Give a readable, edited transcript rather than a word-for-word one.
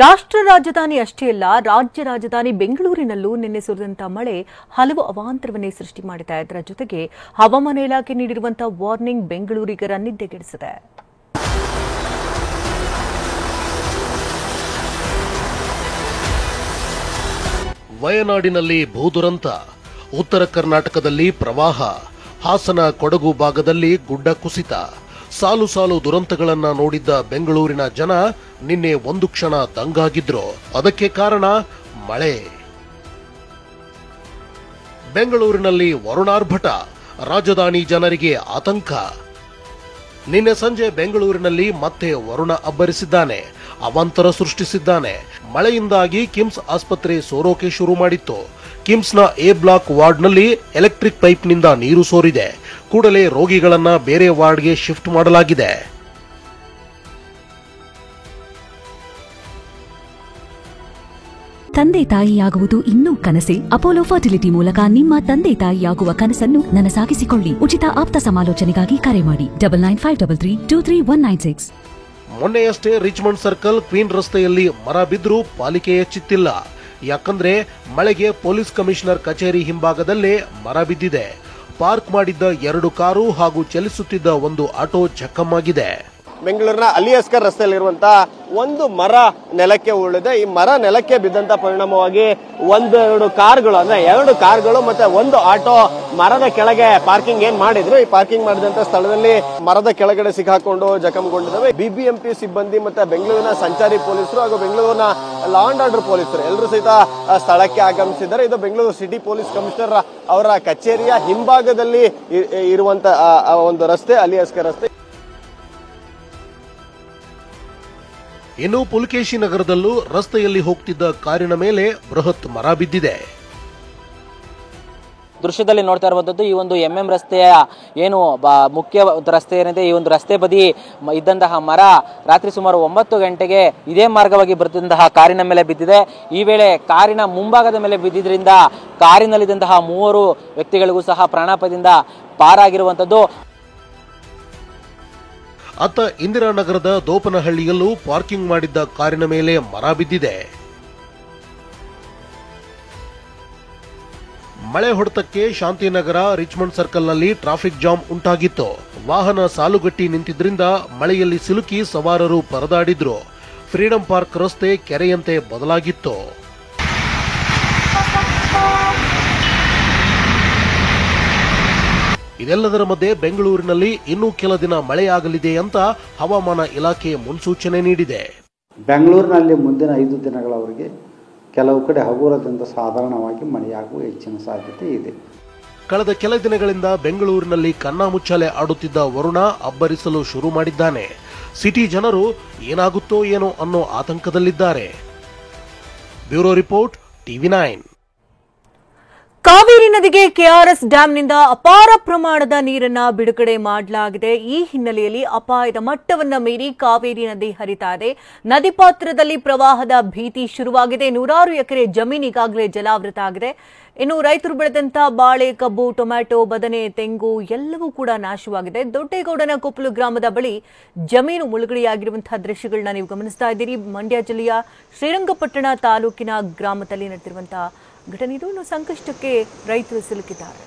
ರಾಷ್ಟ್ರ ರಾಜಧಾನಿ ಅಷ್ಟೇ ಅಲ್ಲ, ರಾಜ್ಯ ರಾಜಧಾನಿ ಬೆಂಗಳೂರಿನಲ್ಲೂ ನಿನ್ನೆ ಸುರಿದಂತಹ ಮಳೆ ಹಲವು ಅವಾಂತರವನ್ನೇ ಸೃಷ್ಟಿ ಮಾಡಿದೆ. ಇದರ ಜೊತೆಗೆ ಹವಾಮಾನ ಇಲಾಖೆ ನೀಡಿರುವಂತಹ ವಾರ್ನಿಂಗ್ ಬೆಂಗಳೂರಿಗರ ನಿದ್ದೆಗೆಡಿಸಿದೆ. ವಯನಾಡಿನಲ್ಲಿ ಭೂದುರಂತ, ಉತ್ತರ ಕರ್ನಾಟಕದಲ್ಲಿ ಪ್ರವಾಹ, ಹಾಸನ ಕೊಡಗು ಭಾಗದಲ್ಲಿ ಗುಡ್ಡ ಕುಸಿತ, ಸಾಲು ಸಾಲು ದುರಂತಗಳನ್ನ ನೋಡಿದ್ದ ಬೆಂಗಳೂರಿನ ಜನ ನಿನ್ನೆ ಒಂದು ಕ್ಷಣ ದಂಗಾಗಿದ್ರು. ಅದಕ್ಕೆ ಕಾರಣ ಮಳೆ. ಬೆಂಗಳೂರಿನಲ್ಲಿ ವರುಣಾರ್ಭಟ, ರಾಜಧಾನಿ ಜನರಿಗೆ ಆತಂಕ. ನಿನ್ನೆ ಸಂಜೆ ಬೆಂಗಳೂರಿನಲ್ಲಿ ಮತ್ತೆ ವರುಣ ಅಬ್ಬರಿಸಿದ್ದಾನೆ, ಅವಾಂತರ ಸೃಷ್ಟಿಸಿದ್ದಾನೆ. ಮಳೆಯಿಂದಾಗಿ ಕಿಮ್ಸ್ ಆಸ್ಪತ್ರೆ ಸೋರೋಕೆ ಶುರು ಮಾಡಿತ್ತು. ಕಿಮ್ಸ್ನ ಎ ಬ್ಲಾಕ್ ವಾರ್ಡ್ನಲ್ಲಿ ಎಲೆಕ್ಟ್ರಿಕ್ ಪೈಪ್ನಿಂದ ನೀರು ಸೋರಿದೆ. ಕೂಡಲೇ ರೋಗಿಗಳನ್ನ ಬೇರೆ ವಾರ್ಡ್ಗೆ ಶಿಫ್ಟ್ ಮಾಡಲಾಗಿದೆ. ತಂದೆ ತಾಯಿಯಾಗುವುದು ಇನ್ನೂ ಕನಸೆ? ಅಪೋಲೋ ಫರ್ಟಿಲಿಟಿ ಮೂಲಕ ನಿಮ್ಮ ತಂದೆ ತಾಯಿಯಾಗುವ ಕನಸನ್ನು ನನಸಾಗಿಸಿಕೊಳ್ಳಿ. ಉಚಿತ ಆಪ್ತ ಸಮಾಲೋಚನೆಗಾಗಿ ಕರೆ ಮಾಡಿ 9953323196. ಮೊನ್ನೆಯಷ್ಟೇ ರಿಚ್ಮಂಡ್ ಸರ್ಕಲ್ ಕ್ವೀನ್ ರಸ್ತೆಯಲ್ಲಿ ಮರ ಬಿದ್ದರೂ ಪಾಲಿಕೆ ಎಚ್ಚೆತ್ತಿಲ್ಲ. ಯಾಕಂದ್ರೆ ಮಳೆಗೆ ಪೊಲೀಸ್ ಕಮಿಷನರ್ ಕಚೇರಿ ಹಿಂಭಾಗದಲ್ಲೇ ಮರ ಬಿದ್ದಿದೆ. ಪಾರ್ಕ್ ಮಾಡಿದ್ದ 2 ಕಾರು ಹಾಗೂ ಚಲಿಸುತ್ತಿದ್ದ ಒಂದು ಆಟೋ ಜಖಮ್ಮಾಗಿದೆ. ಬೆಂಗಳೂರಿನ ಅಲಿಯಸ್ಕರ್ ರಸ್ತೆಯಲ್ಲಿರುವಂತಹ ಒಂದು ಮರ ನೆಲಕ್ಕೆ ಉಳಿದೆ. ಈ ಮರ ನೆಲಕ್ಕೆ ಬಿದ್ದಂತ ಪರಿಣಾಮವಾಗಿ 2 ಕಾರ್ಗಳು ಮತ್ತೆ ಒಂದು ಆಟೋ ಮರದ ಕೆಳಗೆ ಪಾರ್ಕಿಂಗ್ ಏನ್ ಮಾಡಿದ್ರು, ಈ ಪಾರ್ಕಿಂಗ್ ಮಾಡಿದಂತ ಸ್ಥಳದಲ್ಲಿ ಮರದ ಕೆಳಗಡೆ ಸಿಕ್ಕಾಕೊಂಡು ಜಖಂಗೊಂಡಿದ್ದಾವೆ. ಬಿಬಿಎಂಪಿ ಸಿಬ್ಬಂದಿ ಮತ್ತೆ ಬೆಂಗಳೂರಿನ ಸಂಚಾರಿ ಪೊಲೀಸರು ಹಾಗೂ ಬೆಂಗಳೂರಿನ ಲಾ ಅಂಡ್ ಆರ್ಡರ್ ಪೊಲೀಸರು ಎಲ್ಲರೂ ಸಹಿತ ಸ್ಥಳಕ್ಕೆ ಆಗಮಿಸಿದ್ದಾರೆ. ಇದು ಬೆಂಗಳೂರು ಸಿಟಿ ಪೊಲೀಸ್ ಕಮಿಷನರ್ ಅವರ ಕಚೇರಿಯ ಹಿಂಭಾಗದಲ್ಲಿ ಇರುವಂತ ಒಂದು ರಸ್ತೆ, ಅಲಿಯಸ್ಕರ್ ರಸ್ತೆ. ಇನ್ನು ಪುಲಕೇಶಿ ನಗರದಲ್ಲೂ ರಸ್ತೆಯಲ್ಲಿ ಹೋಗ್ತಿದ್ದ ಕಾರಿನ ಮೇಲೆ ಬೃಹತ್ ಮರ ಬಿದ್ದಿದೆ. ದೃಶ್ಯದಲ್ಲಿ ನೋಡ್ತಾ ಇರುವಂತದ್ದು ಈ ಒಂದು ಎಂಎಂ ರಸ್ತೆಯ ಏನು ಮುಖ್ಯ ರಸ್ತೆ ಏನಿದೆ, ಈ ಒಂದು ರಸ್ತೆ ಬದಿ ಇದ್ದಂತಹ ಮರ ರಾತ್ರಿ ಸುಮಾರು 9 ಗಂಟೆಗೆ ಇದೇ ಮಾರ್ಗವಾಗಿ ಬರುತ್ತಿದ್ದಂತಹ ಕಾರಿನ ಮೇಲೆ ಬಿದ್ದಿದೆ. ಈ ವೇಳೆ ಕಾರಿನ ಮುಂಭಾಗದ ಮೇಲೆ ಬಿದ್ದಿದ್ರಿಂದ ಕಾರಿನಲ್ಲಿದ್ದಂತಹ 3 ವ್ಯಕ್ತಿಗಳಿಗೂ ಸಹ ಪ್ರಾಣಾಪಾಯದಿಂದ ಪಾರಾಗಿರುವಂತದ್ದು. ಅತ್ತ ಇಂದಿರಾನಗರದ ದೋಪನಹಳ್ಳಿಯಲ್ಲೂ ಪಾರ್ಕಿಂಗ್ ಮಾಡಿದ್ದ ಕಾರಿನ ಮೇಲೆ ಮರ ಬಿದ್ದಿದೆ. ಮಳೆ ಹೊಡೆತಕ್ಕೆ ಶಾಂತಿನಗರ ರಿಚ್ಮಂಡ್ ಸರ್ಕಲ್ನಲ್ಲಿ ಟ್ರಾಫಿಕ್ ಜಾಮ್ ಉಂಟಾಗಿತ್ತು. ವಾಹನ ಸಾಲುಗಟ್ಟಿ ನಿಂತಿದ್ರಿಂದ ಮಳೆಯಲ್ಲಿ ಸಿಲುಕಿ ಸವಾರರು ಪರದಾಡಿದ್ರು. ಫ್ರೀಡಂ ಪಾರ್ಕ್ ರಸ್ತೆ ಕೆರೆಯಂತೆ ಬದಲಾಗಿತ್ತು. ಇದೆಲ್ಲದರ ಮಧ್ಯೆ ಬೆಂಗಳೂರಿನಲ್ಲಿ ಇನ್ನೂ ಕೆಲ ದಿನ ಮಳೆಯಾಗಲಿದೆ ಅಂತ ಹವಾಮಾನ ಇಲಾಖೆ ಮುನ್ಸೂಚನೆ ನೀಡಿದೆ. ಬೆಂಗಳೂರಿನಲ್ಲಿ ಮುಂದಿನ 5 ದಿನಗಳವರೆಗೆ ಕೆಲವು ಕಡೆ ಹಗುರದಿಂದ ಸಾಧಾರಣವಾಗಿ ಮಳೆಯಾಗುವ ಹೆಚ್ಚಿನ ಸಾಧ್ಯತೆ ಇದೆ. ಕಳೆದ ಕೆಲ ದಿನಗಳಿಂದ ಬೆಂಗಳೂರಿನಲ್ಲಿ ಕಣ್ಣಾಮುಚ್ಚಾಲೆ ಆಡುತ್ತಿದ್ದ ವರುಣ ಅಬ್ಬರಿಸಲು ಶುರು ಮಾಡಿದ್ದಾನೆ. ಸಿಟಿ ಜನರು ಏನಾಗುತ್ತೋ ಏನೋ ಅನ್ನೋ ಆತಂಕದಲ್ಲಿದ್ದಾರೆ. Bureau report, TV9. ಕಾವೇರಿ ನದಿಗೆ ಕೆಆರ್ಎಸ್ ಡ್ಯಾಂನಿಂದ ಅಪಾರ ಪ್ರಮಾಣದ ನೀರನ್ನ ಬಿಡುಗಡೆ ಮಾಡಲಾಗಿದೆ. ಈ ಹಿನ್ನೆಲೆಯಲ್ಲಿ ಅಪಾಯದ ಮಟ್ಟವನ್ನ ಮೀರಿ ಕಾವೇರಿ ನದಿ ಹರಿತಾ ಇದೆ. ನದಿ ಪಾತ್ರದಲ್ಲಿ ಪ್ರವಾಹದ ಭೀತಿ ಶುರುವಾಗಿದೆ. 100 ಎಕರೆ ಜಮೀನು ಈಗಾಗಲೇ ಜಲಾವೃತ ಆಗಿದೆ. ಇನ್ನು ರೈತರು ಬೆಳೆದಂತ ಬಾಳೆ, ಕಬ್ಬು, ಟೊಮ್ಯಾಟೊ, ಬದನೆ, ತೆಂಗು ಎಲ್ಲವೂ ಕೂಡ ನಾಶವಾಗಿದೆ. ದೊಡ್ಡೇಗೌಡನ ಕೊಪ್ಪಲು ಗ್ರಾಮದ ಬಳಿ ಜಮೀನು ಮುಳುಗಡೆಯಾಗಿರುವಂತಹ ದೃಶ್ಯಗಳನ್ನ ನೀವು ಗಮನಿಸ್ತಾ ಇದ್ದೀರಿ. ಮಂಡ್ಯ ಜಿಲ್ಲೆಯ ಶ್ರೀರಂಗಪಟ್ಟಣ ತಾಲೂಕಿನ ಗ್ರಾಮದಲ್ಲಿ ನಡೆದಿರುವಂತಹ ಘಟನೆ ಇದು. ಸಂಕಷ್ಟಕ್ಕೆ ರೈತರು ಸಿಲುಕಿದ್ದಾರೆ.